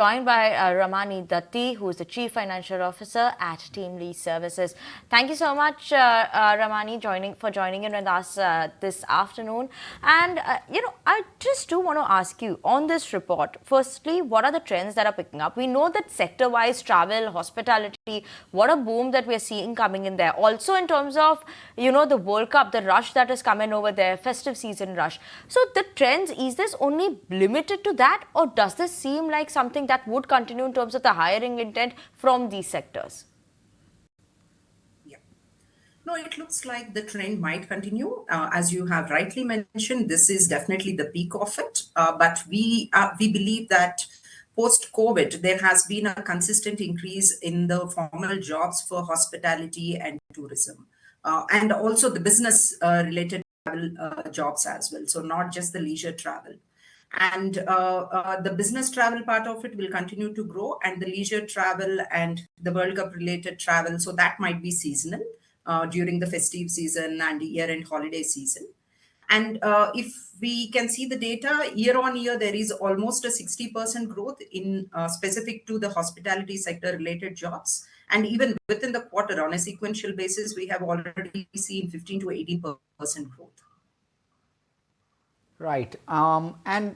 joined by Ramani Dathi, who is the Chief Financial Officer at Teamlease Services. Thank you so much, Ramani, for joining in with us this afternoon. And, I just do want to ask you on this report, firstly, what are the trends that are picking up? We know that sector-wise, travel, hospitality, what a boom that we're seeing coming in there. Also in terms of, the World Cup, the rush that is coming over there, festive season rush. So the trends, is this only limited to that, or does this seem like something that would continue in terms of the hiring intent from these sectors? Yeah. No, it looks like the trend might continue. As you have rightly mentioned, this is definitely the peak of it. But we believe that post-COVID, there has been a consistent increase in the formal jobs for hospitality and tourism, and also the business related travel jobs as well. So not just the leisure travel. And the business travel part of it will continue to grow, and the leisure travel and the World Cup related travel, so that might be seasonal during the festive season and year end holiday season. And if we can see the data year on year, there is almost a 60% growth in specific to the hospitality sector related jobs. And even within the quarter, on a sequential basis, we have already seen 15 to 18% growth. Right. And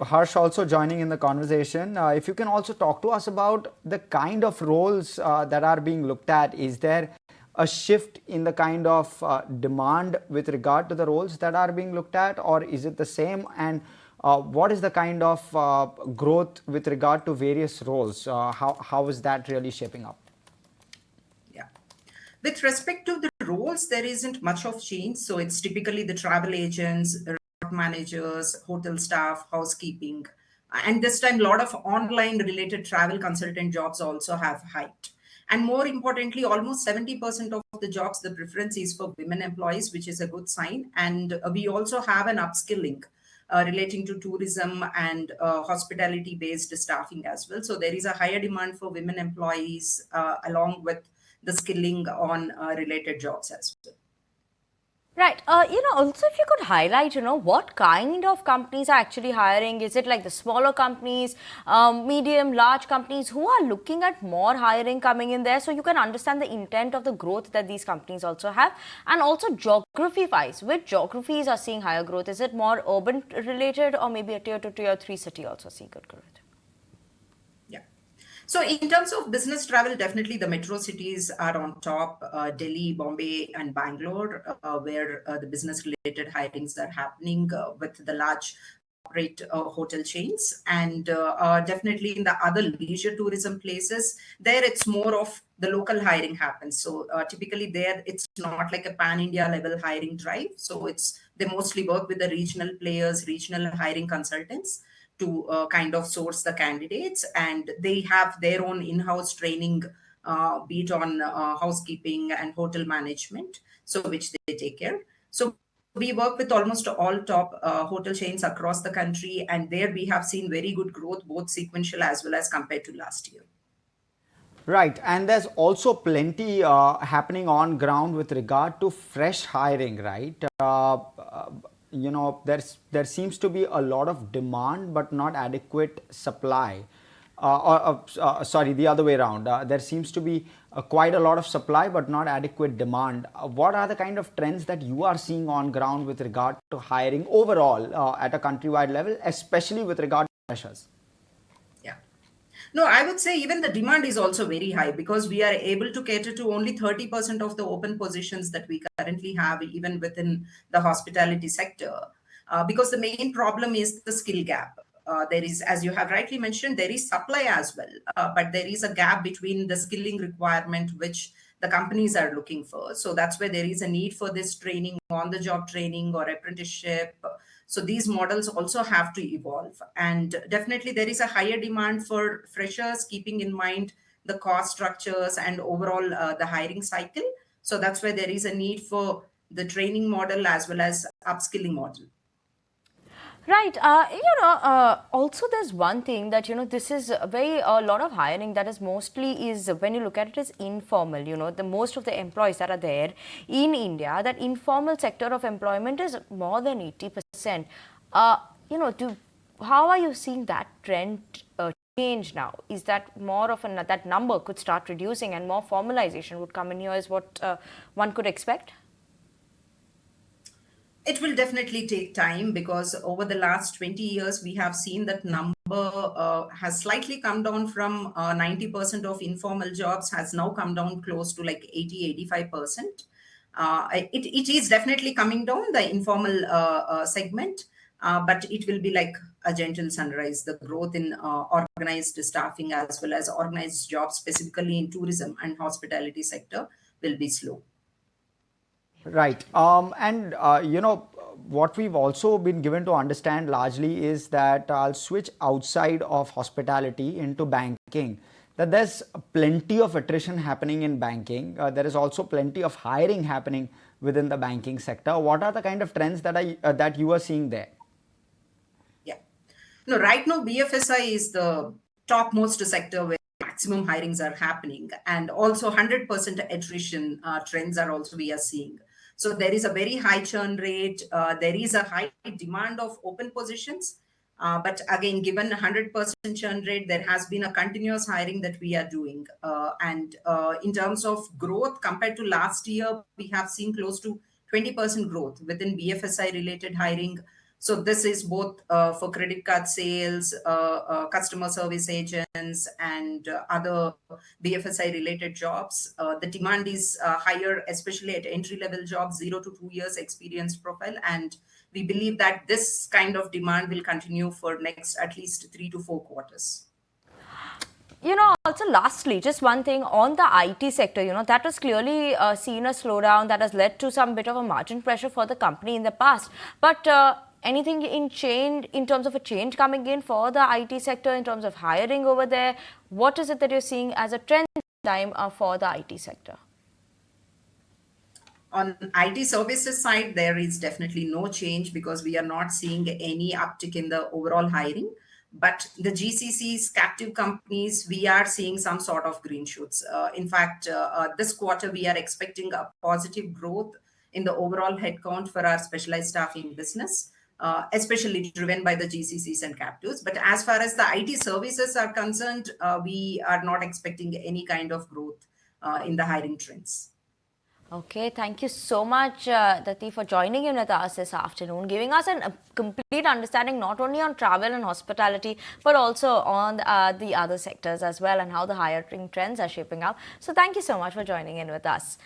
Harsh also joining in the conversation. If you can also talk to us about the kind of roles that are being looked at. Is there a shift in the kind of demand with regard to the roles that are being looked at, or is it the same? And what is the kind of growth with regard to various roles? How is that really shaping up? Yeah. With respect to the roles, there isn't much of change. So it's typically the travel agents, managers, hotel staff, housekeeping. And this time, a lot of online related travel consultant jobs also have hiked. And more importantly, almost 70% of the jobs, the preference is for women employees, which is a good sign. And we also have an upskilling relating to tourism and hospitality based staffing as well. So there is a higher demand for women employees along with the skilling on related jobs as well. Right. Also if you could highlight, what kind of companies are actually hiring? Is it like the smaller companies, medium, large companies who are looking at more hiring coming in there? So you can understand the intent of the growth that these companies also have. And also geography-wise, which geographies are seeing higher growth? Is it more urban related, or maybe a tier 2, tier 3 city also seeing good growth? Yeah. So in terms of business travel, definitely the metro cities are on top, Delhi, Bombay, and Bangalore, where the business-related hirings are happening with the large corporate hotel chains. And definitely in the other leisure tourism places, there it's more of the local hiring happens. So typically there, it's not like a pan-India level hiring drive. So they mostly work with the regional players, regional hiring consultants to kind of source the candidates, and they have their own in-house training, be it on housekeeping and hotel management, so which they take care. So we work with almost all top hotel chains across the country, and there we have seen very good growth, both sequential as well as compared to last year. Right, and there's also plenty happening on ground with regard to fresh hiring, right? There seems to be a lot of demand but not adequate supply. Sorry, the other way around. There seems to be quite a lot of supply but not adequate demand. What are the kind of trends that you are seeing on ground with regard to hiring overall at a countrywide level, especially with regard to freshers? No, I would say even the demand is also very high, because we are able to cater to only 30% of the open positions that we currently have, even within the hospitality sector. Because the main problem is the skill gap. There is, as you have rightly mentioned, there is supply as well, but there is a gap between the skilling requirement which the companies are looking for. So that's where there is a need for this training, on the job training or apprenticeship. So these models also have to evolve. And definitely there is a higher demand for freshers, keeping in mind the cost structures and overall the hiring cycle. So that's where there is a need for the training model as well as upskilling model. Right. Also there's one thing that, this is a lot of hiring that is mostly is, when you look at it, is informal. The most of the employees that are there in India, that informal sector of employment is more than 80%. How are you seeing that trend change now? Is that more of that number could start reducing and more formalization would come in here is what one could expect? It will definitely take time because over the last 20 years, we have seen that number has slightly come down from 90% of informal jobs has now come down close to like 85%. It is definitely coming down, the informal segment, but it will be like a gentle sunrise. The growth in organized staffing as well as organized jobs, specifically in tourism and hospitality sector, will be slow. Right. And what we've also been given to understand largely is that I'll switch outside of hospitality into banking. That there's plenty of attrition happening in banking. There is also plenty of hiring happening within the banking sector. What are the kind of trends that you are seeing there? Yeah. No, right now BFSI is the topmost sector where maximum hirings are happening, and also 100% attrition trends are also we are seeing. So there is a very high churn rate. There is a high demand of open positions. But again, given 100% churn rate, there has been a continuous hiring that we are doing. And in terms of growth compared to last year, we have seen close to 20% growth within BFSI related hiring. So this is both for credit card sales, customer service agents, and other BFSI related jobs. The demand is higher, especially at entry level jobs, 0 to 2 years experience profile. And we believe that this kind of demand will continue for next at least 3 to 4 quarters. Also lastly, just one thing on the IT sector, that was clearly seen a slowdown that has led to some bit of a margin pressure for the company in the past. But anything in terms of a change coming in for the IT sector in terms of hiring over there? What is it that you're seeing as a trend time for the IT sector? On IT services side, there is definitely no change because we are not seeing any uptick in the overall hiring. But the GCCs, captive companies, we are seeing some sort of green shoots. In fact, this quarter, we are expecting a positive growth in the overall headcount for our specialized staffing business, especially driven by the GCCs and captives. But as far as the IT services are concerned, we are not expecting any kind of growth in the hiring trends. Okay, thank you so much, Dathi, for joining in with us this afternoon, giving us a complete understanding not only on travel and hospitality, but also on the other sectors as well and how the hiring trends are shaping up. So thank you so much for joining in with us.